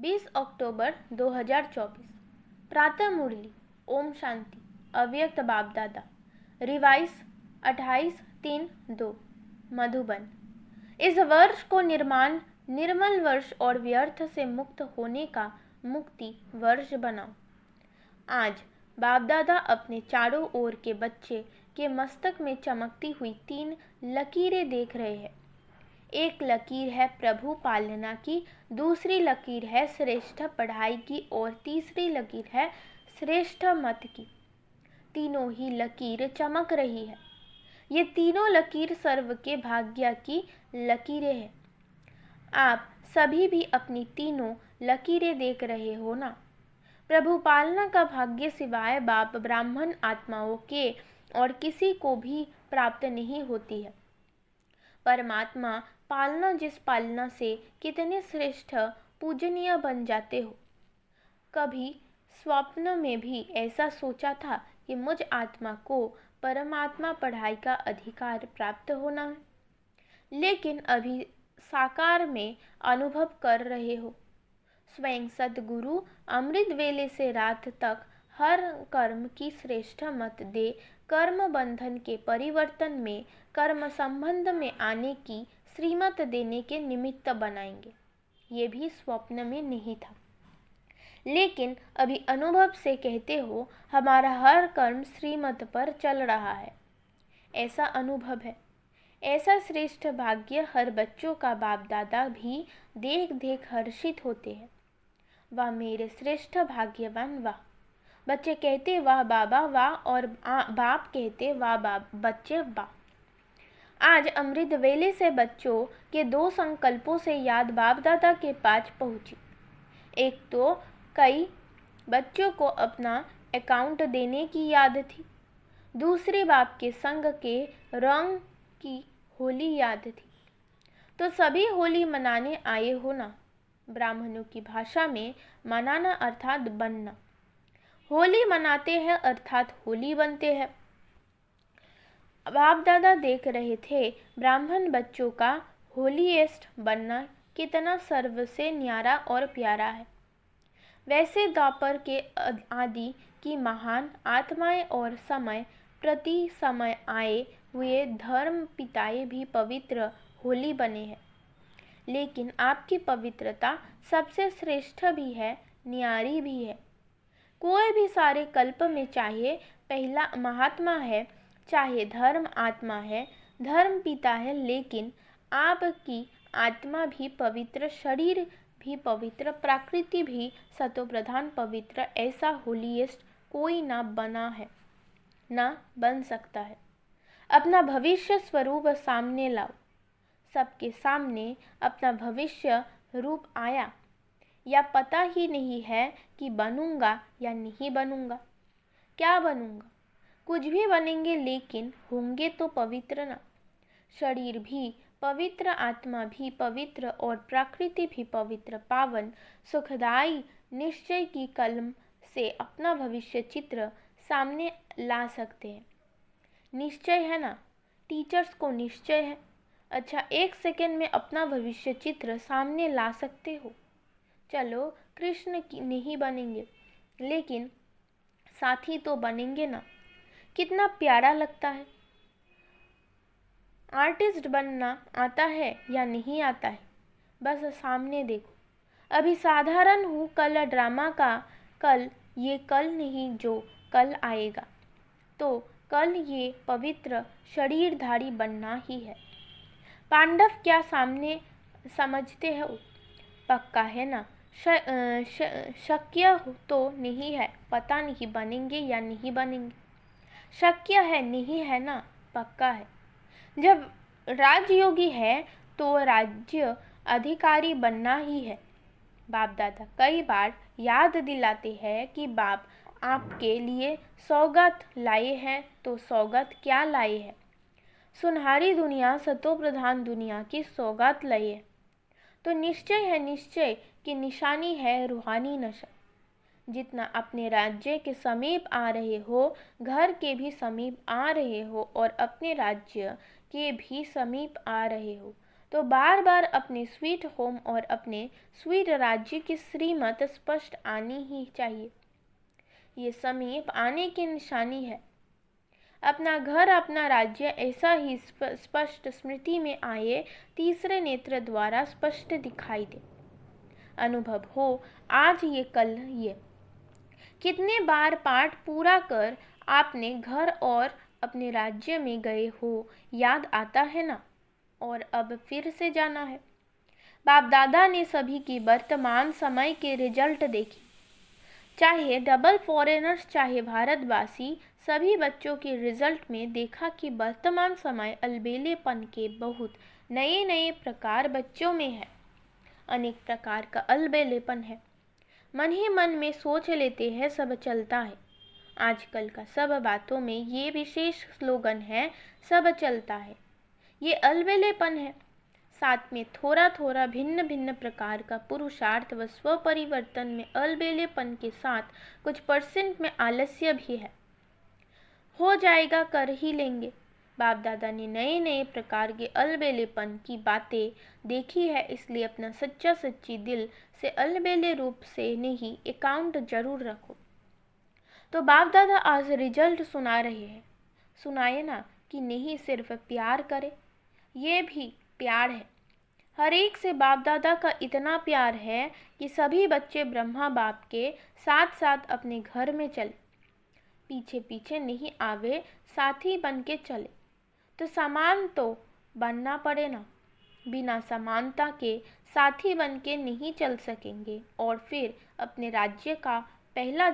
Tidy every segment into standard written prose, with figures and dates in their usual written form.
20 अक्टूबर 2024। प्रातः मुरली। ओम शांति। अव्यक्त बाप दादा। रिवाइज 28/3/2 मधुबन। इस वर्ष को निर्मल वर्ष और व्यर्थ से मुक्त होने का मुक्ति वर्ष बनाओ। आज बाप दादा अपने चारों ओर के बच्चे के मस्तक में चमकती हुई 3 लकीरें देख रहे हैं। एक लकीर है प्रभु पालना की, दूसरी लकीर है श्रेष्ठ पढ़ाई की और तीसरी लकीर है श्रेष्ठ मत की। तीनों ही लकीर चमक रही है। ये तीनों लकीर सर्व के भाग्य की लकीरें हैं। आप सभी भी अपनी तीनों लकीरें देख रहे हो ना। प्रभु पालना का भाग्य सिवाय बाप ब्राह्मण आत्माओं के और किसी को भी प्राप्त नहीं होती है। परमात्मा पालना जिस पालना से कितने श्रेष्ठ पूजनीय बन जाते हो। कभी स्वप्न में भी ऐसा सोचा था कि मुझ आत्मा को परमात्मा पढ़ाई का अधिकार प्राप्त होना है, लेकिन अभी साकार में अनुभव कर रहे हो। स्वयं सद्गुरु अमृत वेले से रात तक हर कर्म की श्रेष्ठ मत दे कर्म बंधन के परिवर्तन में कर्म संबंध में आने की श्रीमत देने के निमित्त बनाएंगे। ये भी स्वप्न में नहीं था, लेकिन अभी अनुभव से कहते हो हमारा हर कर्म श्रीमत पर चल रहा है। ऐसा अनुभव है। ऐसा श्रेष्ठ भाग्य हर बच्चों का बाप दादा भी देख देख हर्षित होते हैं। वाह मेरे श्रेष्ठ भाग्यवान वाह। बच्चे कहते वाह बाबा वाह और बाप कहते वाह बच्चे वाह। आज अमृत वेले से बच्चों के 2 संकल्पों से याद बाप दादा के पास पहुंची। एक तो कई बच्चों को अपना अकाउंट देने की याद थी, दूसरी बाप के संग के रंग की होली याद थी। तो सभी होली मनाने आए हो ना। ब्राह्मणों की भाषा में मनाना अर्थात बनना। होली मनाते हैं अर्थात होली बनते हैं। बाप दादा देख रहे थे ब्राह्मण बच्चों का होलीएस्ट बनना कितना सर्व से न्यारा और प्यारा है। वैसे द्वापर के आदि की महान आत्माएं और समय प्रति समय आए हुए धर्म पिताएं भी पवित्र होली बने हैं, लेकिन आपकी पवित्रता सबसे श्रेष्ठ भी है, न्यारी भी है। कोई भी सारे कल्प में चाहे पहला महात्मा है, चाहे धर्म आत्मा है, धर्म पिता है, लेकिन आपकी आत्मा भी पवित्र, शरीर भी पवित्र, प्रकृति भी सतो प्रधान पवित्र। ऐसा होलीएस्ट कोई ना बना है, ना बन सकता है। अपना भविष्य स्वरूप सामने लाओ। सबके सामने अपना भविष्य रूप आया या पता ही नहीं है कि बनूंगा या नहीं बनूंगा। क्या बनूंगा? कुछ भी बनेंगे, लेकिन होंगे तो पवित्र ना। शरीर भी पवित्र, आत्मा भी पवित्र और प्रकृति भी पवित्र, पावन, सुखदायी निश्चय की कलम से अपना भविष्य चित्र सामने ला सकते हैं। निश्चय है ना। टीचर्स को निश्चय है। अच्छा, 1 सेकंड में अपना भविष्य चित्र सामने ला सकते हो। चलो कृष्ण की नहीं बनेंगे, लेकिन साथी तो बनेंगे ना। कितना प्यारा लगता है। आर्टिस्ट बनना आता है या नहीं आता है, बस सामने देखो। अभी साधारण हूँ, कल ड्रामा का कल, ये कल नहीं जो कल आएगा। तो कल ये पवित्र शरीरधारी बनना ही है। पांडव क्या सामने समझते हो? पक्का है ना। शक्य तो नहीं है, पता नहीं बनेंगे या नहीं बनेंगे। शक्य है, नहीं है ना, पक्का है। जब राजयोगी है तो राज्य अधिकारी बनना ही है। बाप दादा कई बार याद दिलाते हैं कि बाप आपके लिए सौगात लाए हैं। तो सौगात क्या लाए हैं? सुनहरी दुनिया, सतो प्रधान दुनिया की सौगात लाए है। तो निश्चय है, निश्चय की निशानी है रूहानी नशा। जितना अपने राज्य के समीप आ रहे हो, घर के भी समीप आ रहे हो और अपने राज्य के भी समीप आ रहे हो, तो बार बार अपने स्वीट होम और अपने स्वीट राज्य की श्रीमत स्पष्ट आनी ही चाहिए। ये समीप आने की निशानी है। अपना घर, अपना राज्य ऐसा ही स्पष्ट स्मृति में आए, तीसरे नेत्र द्वारा स्पष्ट दिखाई दे, अनुभव हो, आज ये कल ये। कितने बार पाठ पूरा कर आपने घर और अपने राज्य में गए हो, याद आता है ना? और अब फिर से जाना है। बाप दादा ने सभी की वर्तमान समय के रिजल्ट देखे, चाहे डबल फॉरेनर्स चाहे भारतवासी, सभी बच्चों के रिजल्ट में देखा कि वर्तमान समय अलबेलेपन के बहुत नए नए प्रकार बच्चों में है। अनेक प्रकार का अलबेलेपन है। मन ही मन में सोच लेते हैं सब चलता है। आजकल का सब बातों में ये विशेष स्लोगन है, सब चलता है। ये अलबेलेपन है। साथ में थोड़ा थोड़ा भिन्न भिन्न प्रकार का पुरुषार्थ व स्व परिवर्तन में अलबेलेपन के साथ कुछ परसेंट में आलस्य भी है। हो जाएगा, कर ही लेंगे। बाप दादा ने नए नए प्रकार के अलबेलेपन की बातें देखी है, इसलिए अपना सच्चा सच्ची दिल से अलबेले रूप से नहीं अकाउंट जरूर रखो। तो बाप दादा आज रिजल्ट सुना रहे हैं। सुनाए ना कि नहीं सिर्फ प्यार करे, ये भी प्यार है। हर एक से बाप दादा का इतना प्यार है कि सभी बच्चे ब्रह्मा बाप के साथ साथ अपने घर में चले, पीछे पीछे नहीं आवे, साथी बन के चले। तो समान तो बनना पड़े ना। बिना समानता के साथी बन के नहीं चल सकेंगे। और फिर अपने राज्य का पहला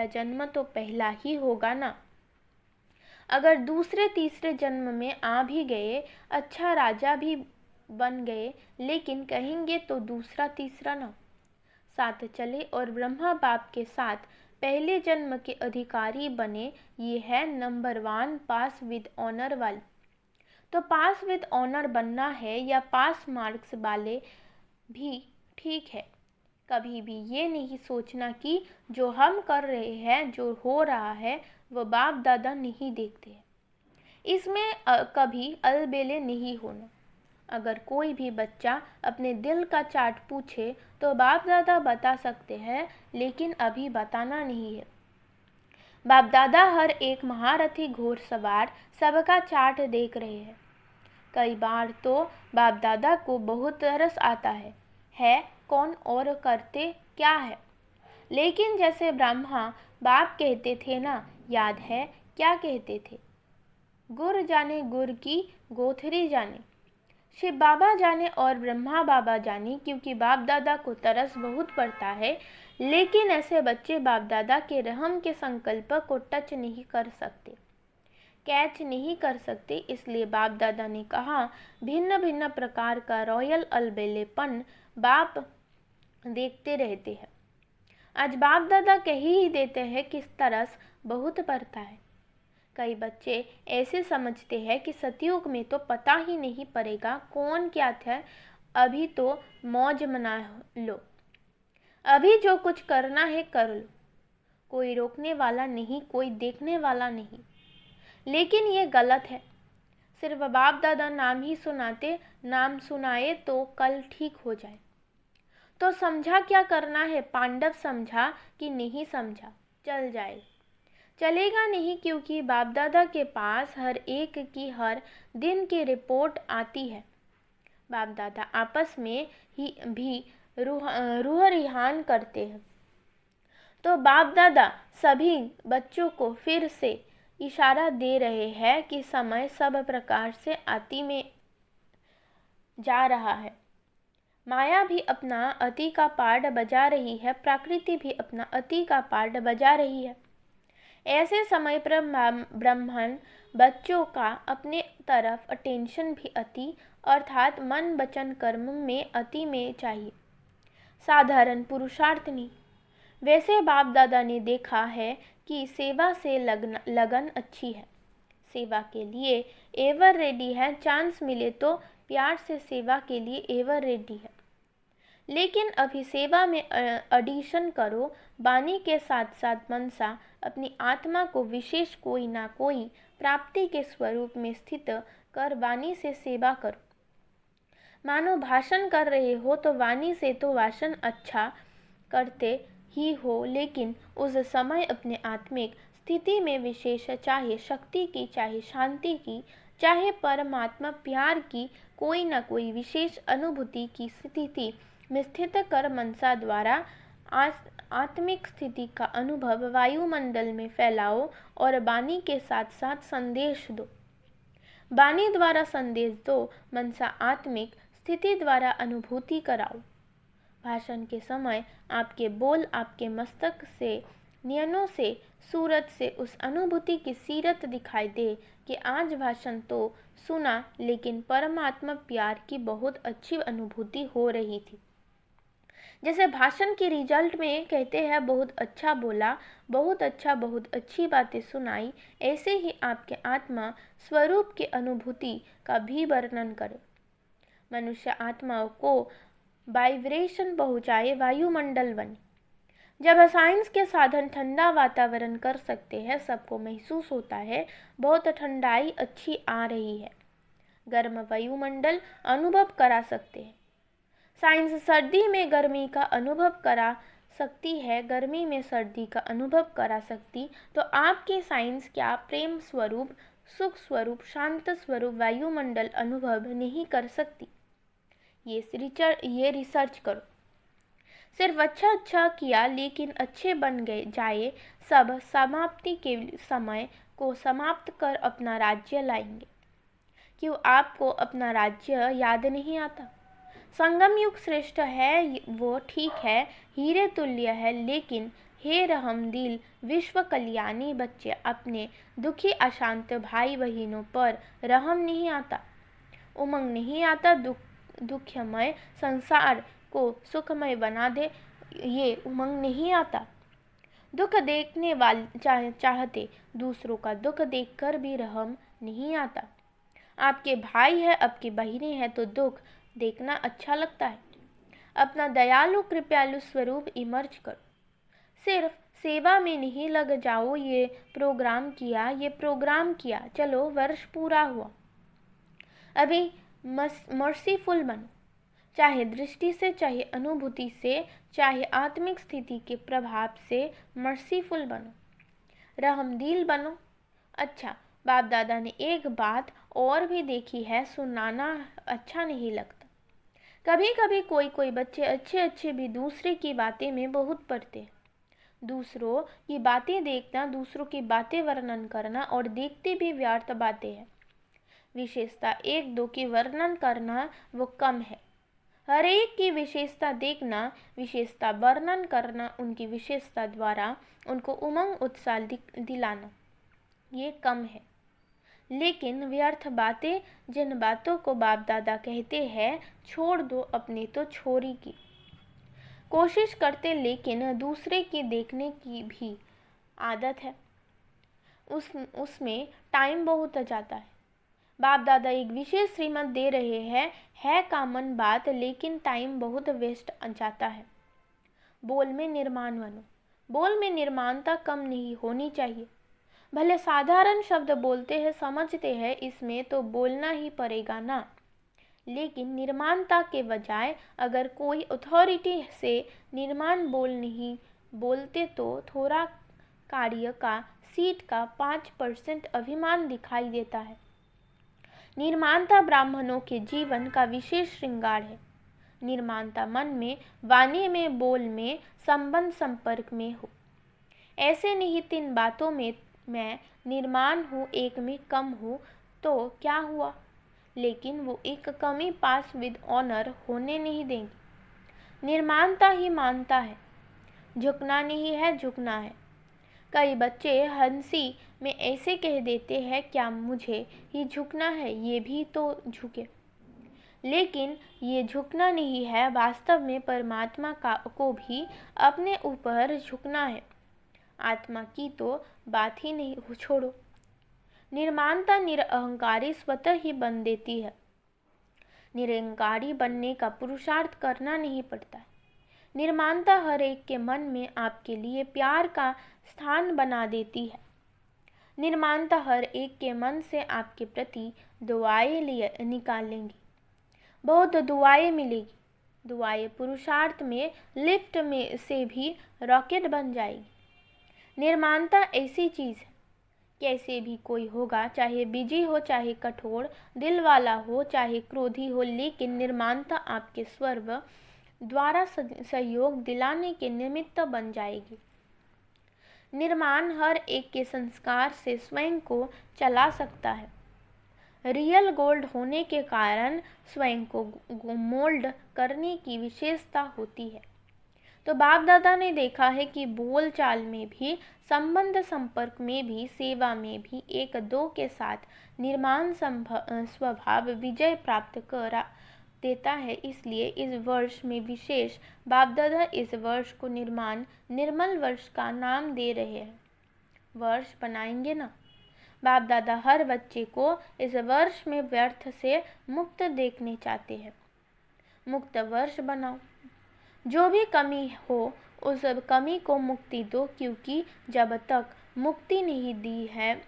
जन्म तो पहला ही होगा ना। अगर दूसरे तीसरे जन्म में आ भी गए, अच्छा राजा भी बन गए, लेकिन कहेंगे तो दूसरा तीसरा ना। साथ चले और ब्रह्मा बाप के साथ पहले जन्म के अधिकारी बने। ये है नंबर 1 पास विद ऑनर वाली। तो पास विद ऑनर बनना है या पास मार्क्स वाले भी ठीक है। कभी भी ये नहीं सोचना कि जो हम कर रहे हैं, जो हो रहा है, वो बाप दादा नहीं देखते हैं। इसमें कभी अलबेले नहीं होना। अगर कोई भी बच्चा अपने दिल का चार्ट पूछे तो बाप दादा बता सकते हैं, लेकिन अभी बताना नहीं है। बाप दादा हर एक महारथी घोड़सवार सबका चार्ट देख रहे हैं। कई बार तो बाप दादा को बहुत तरस आता है कौन और करते क्या है। लेकिन जैसे ब्रह्मा बाप कहते थे ना, याद है क्या कहते थे? गुर जाने गुर की गोथरी जाने। शिव बाबा जाने और ब्रह्मा बाबा जाने, क्योंकि बाप दादा को तरस बहुत पड़ता है। लेकिन ऐसे बच्चे बाप दादा के रहम के संकल्प को टच नहीं कर सकते, कैच नहीं कर सकते। इसलिए बाप दादा ने कहा, भिन्न भिन्न प्रकार का रॉयल अलबेलेपन बाप देखते रहते हैं। आज बाप दादा कह ही देते हैं कि तरस बहुत पड़ता है। कई बच्चे ऐसे समझते हैं कि सतयुग में तो पता ही नहीं पड़ेगा कौन क्या था, अभी तो मौज मना लो, अभी जो कुछ करना है कर लो, कोई रोकने वाला नहीं, कोई देखने वाला नहीं। लेकिन ये गलत है। सिर्फ बाप दादा नाम ही सुनाते, नाम सुनाए तो कल ठीक हो जाए। तो समझा क्या करना है? पांडव समझा कि नहीं समझा, चल जाए, चलेगा नहीं, क्योंकि बाप दादा के पास हर एक की हर दिन की रिपोर्ट आती है। बाप दादा आपस में ही भी रूह रिहान करते हैं। तो बाप दादा सभी बच्चों को फिर से इशारा दे रहे हैं कि समय सब प्रकार से अति में जा रहा है। माया भी अपना अति का पार्ट बजा रही है, प्रकृति भी अपना अति का पार्ट बजा रही है। ऐसे समय पर ब्राह्मण बच्चों का अपने तरफ अटेंशन भी अति, अर्थात मन वचन कर्म में अति में चाहिए, साधारण पुरुषार्थ नहीं। वैसे बाप दादा ने देखा है कि सेवा से लगन अच्छी है, सेवा के लिए एवर रेडी है, चांस मिले तो प्यार से सेवा के लिए एवर रेडी है। लेकिन अभी सेवा में एडिशन करो, वाणी के साथ साथ मनसा अपनी आत्मा को विशेष कोई ना कोई प्राप्ति के स्वरूप में स्थित कर वाणी से सेवा करो। मानो भाषण कर रहे हो तो वाणी से तो भाषण अच्छा करते ही हो, लेकिन उस समय अपने आत्मिक स्थिति में विशेष, चाहे शक्ति की, चाहे शांति की, चाहे परमात्मा प्यार की, कोई न कोई विशेष अनुभूति की स्थिति में स्थित कर मनसा द्वारा आत्मिक स्थिति का अनुभव वायुमंडल में फैलाओ और वाणी के साथ साथ संदेश दो। वाणी द्वारा संदेश दो, मनसा आत्मिक स्थिति द्वारा अनुभूति कराओ। भाषण के समय आपके बोल आपके मस्तक से, नयनों से, सूरत से उस अनुभूति की सीरत दिखाई दे कि आज भाषण तो सुना, लेकिन परमात्मा प्यार की बहुत अच्छी अनुभूति हो रही थी। जैसे भाषण के रिजल्ट में कहते हैं बहुत अच्छा बोला, बहुत अच्छा, बहुत अच्छी बातें सुनाई, ऐसे ही आपके आत्मा स्वरूप की अनुभूति का भी वर्णन करें। मनुष्य आत्माओं को वाइब्रेशन पहुँचाए, वायुमंडल बने। जब साइंस के साधन ठंडा वातावरण कर सकते हैं, सबको महसूस होता है बहुत ठंडाई अच्छी आ रही है, गर्म वायुमंडल अनुभव करा सकते हैं। साइंस सर्दी में गर्मी का अनुभव करा सकती है, गर्मी में सर्दी का अनुभव करा सकती, तो आपकी साइंस क्या प्रेम स्वरूप, सुख स्वरूप, शांत स्वरूप वायुमंडल अनुभव नहीं कर सकती? ये रिसर्च करो। सिर्फ अच्छा किया लेकिन अच्छे बन गए जाए, सब समाप्ति के समय को समाप्त कर अपना राज्य लाएंगे। क्यों आपको अपना राज्य याद नहीं आता? संगम युग श्रेष्ठ है, वो ठीक है, हीरे तुल्य है, लेकिन हे रहमदिल विश्व कल्याणी बच्चे, अपने दुखी अशांत भाई बहनों पर रहम नहीं आता, उमंग नहीं आता, दुखमय संसार को सुखमय बना दे, ये उमंग नहीं आता। दुख देखने वाले चाहते, दूसरों का दुख देखकर भी रहम नहीं आता। आपके भाई है, आपकी बहनें हैं तो दुख देखना अच्छा लगता है। अपना दयालु कृपालु स्वरूप इमर्ज करो। सिर्फ सेवा में नहीं लग जाओ, ये प्रोग्राम किया, चलो वर्ष पूरा हुआ, अभी मर्सीफुल बनो, चाहे दृष्टि से, चाहे अनुभूति से, चाहे आत्मिक स्थिति के प्रभाव से मर्सीफुल बनो, रहमदिल बनो। अच्छा, बाप दादा ने एक बात और भी देखी है, सुनाना अच्छा नहीं लगता। कभी कभी कोई बच्चे अच्छे भी दूसरे की बातें में बहुत पढ़ते हैं। दूसरों की बातें देखना, दूसरों की बातें वर्णन करना और देखते भी व्यर्थ बातें हैं। विशेषता एक दो की वर्णन करना वो कम है। हर एक की विशेषता देखना, विशेषता वर्णन करना, उनकी विशेषता द्वारा उनको उमंग उत्साह दिलाना, ये कम है। लेकिन व्यर्थ बातें, जिन बातों को बाप दादा कहते हैं छोड़ दो, अपनी तो छोरी की कोशिश करते, लेकिन दूसरे की देखने की भी आदत है, उसमें टाइम बहुत जाता है। बाप दादा एक विशेष श्रीमत दे रहे हैं, है कॉमन बात, लेकिन टाइम बहुत वेस्ट जाता है। बोल में निर्माण बनो। बोल में निर्माणता कम नहीं होनी चाहिए। भले साधारण शब्द बोलते हैं, समझते हैं, इसमें तो बोलना ही पड़ेगा ना, लेकिन निर्माणता के बजाय अगर कोई अथॉरिटी से निर्माण बोल नहीं बोलते तो थोड़ा कार्य का सीट का 5% अभिमान दिखाई देता है। निर्माणता ब्राह्मणों के जीवन का विशेष श्रृंगार है। निर्माणता मन में, वाणी में, बोल में, संबंध संपर्क में हो। ऐसे नहीं 3 बातों में मैं निर्माण हूँ, एक में कम हूँ, तो क्या हुआ, लेकिन वो एक कमी पास विद ऑनर होने नहीं देंगी। निर्माणता ही मानता है, झुकना नहीं है, झुकना है। कई बच्चे हंसी में ऐसे कह देते हैं, क्या मुझे ही झुकना है, ये भी तो झुके। लेकिन ये झुकना नहीं है, वास्तव में परमात्मा को भी अपने ऊपर झुकना है। आत्मा की तो बात ही नहीं, छोड़ो। निर्माणता निरअहंकारी स्वतः ही बन देती है। निरअहंकारी बनने का पुरुषार्थ करना नहीं पड़ता है। निर्माणता हर एक के मन में आपके लिए प्यार का स्थान बना देती है। निर्माणता हर एक के मन से आपके प्रति दुआएं निकालेंगी। बहुत दुआएं मिलेगी। दुआएं पुरुषार्थ में लिफ्ट में से भी रॉकेट बन जाएगी। निर्माणता ऐसी चीज़ है, कैसे भी कोई होगा, चाहे बिजी हो, चाहे कठोर दिल वाला हो, चाहे क्रोधी हो, लेकिन निर्माणता आपके स्वर्ग द्वारा सहयोग दिलाने के निमित्त बन जाएगी। निर्माण हर एक के संस्कार से स्वयं को चला सकता है। रियल गोल्ड होने के कारण स्वयं को मोल्ड करने की विशेषता होती है। तो बाप दादा ने देखा है कि बोल चाल में भी, संबंध संपर्क में भी, सेवा में भी एक दो के साथ निर्माण स्वभाव विजय प्राप्त कर देता है। इसलिए इस वर्ष में विशेष बाप दादा इस वर्ष को निर्मल वर्ष का नाम दे रहे हैं। वर्ष बनाएंगे ना? बाप दादा हर बच्चे को इस वर्ष में व्यर्थ से मुक्त देखने चाहते हैं। मुक्त वर्ष बनाओ। जो भी कमी हो उस कमी को मुक्ति दो, क्योंकि जब तक मुक्ति नहीं दी है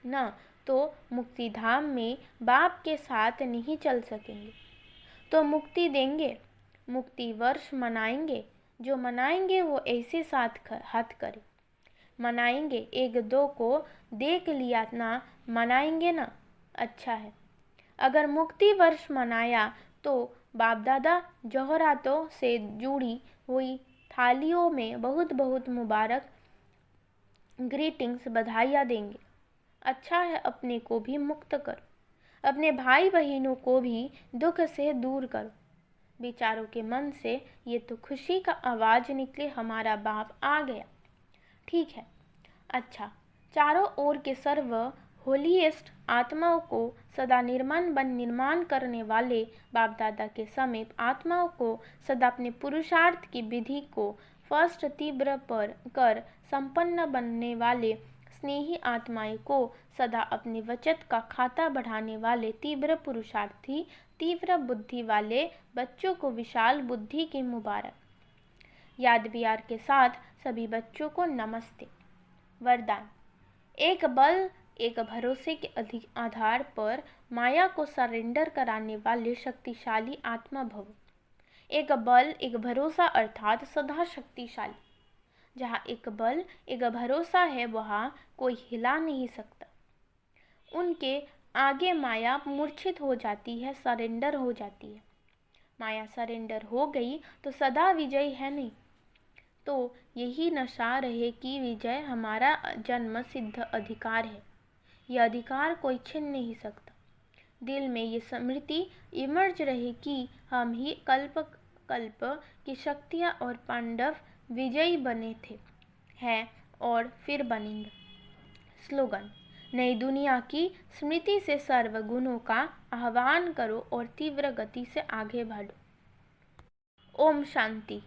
ना, तो मुक्ति धाम में बाप के साथ नहीं चल सकेंगे। तो मुक्ति देंगे, मुक्ति वर्ष मनाएंगे। जो मनाएंगे वो ऐसे साथ हाथ करे मनाएंगे। एक दो को देख लिया ना, मनाएंगे ना, अच्छा है। अगर मुक्ति वर्ष मनाया तो बाप दादा जौहरातों से जुड़ी हुई थालियों में बहुत बहुत मुबारक ग्रीटिंग्स, बधाइयाँ देंगे। अच्छा है, अपने को भी मुक्त करो, अपने भाई बहनों को भी दुख से दूर करो। बेचारों के मन से ये तो खुशी का आवाज़ निकले, हमारा बाप आ गया। ठीक है, अच्छा। चारों ओर के सर्व होलीएस्ट आत्माओं को सदा निर्माण करने वाले बाप दादा के समीप आत्माओं को सदा अपने पुरुषार्थ की विधि को फर्स्ट तीव्र पर कर संपन्न बनने वाले स्नेही आत्माएं को सदा अपने बचत का खाता बढ़ाने वाले तीव्र पुरुषार्थी, तीव्र बुद्धि वाले बच्चों को विशाल बुद्धि की मुबारक। याद प्यार के साथ सभी बच्चों को नमस्ते। वरदान। एक बल एक भरोसे के आधार पर माया को सरेंडर कराने वाले शक्तिशाली आत्मा भव। एक बल एक भरोसा अर्थात सदा शक्तिशाली। जहाँ एक बल एक भरोसा है वहाँ कोई हिला नहीं सकता। उनके आगे माया मूर्छित हो जाती है, सरेंडर हो जाती है। माया सरेंडर हो गई तो सदा विजय है नहीं। तो यही नशा रहे कि विजय हमारा जन्म सिद्ध अधिकार है। यह अधिकार कोई छीन नहीं सकता। दिल में ये स्मृति इमर्ज रहे कि हम ही कल्प कल्प की शक्तियाँ और पांडव विजयी बने थे, हैं और फिर बनेंगे। स्लोगन। नई दुनिया की स्मृति से सर्व गुणों का आह्वान करो और तीव्र गति से आगे बढ़ो। ओम शांति।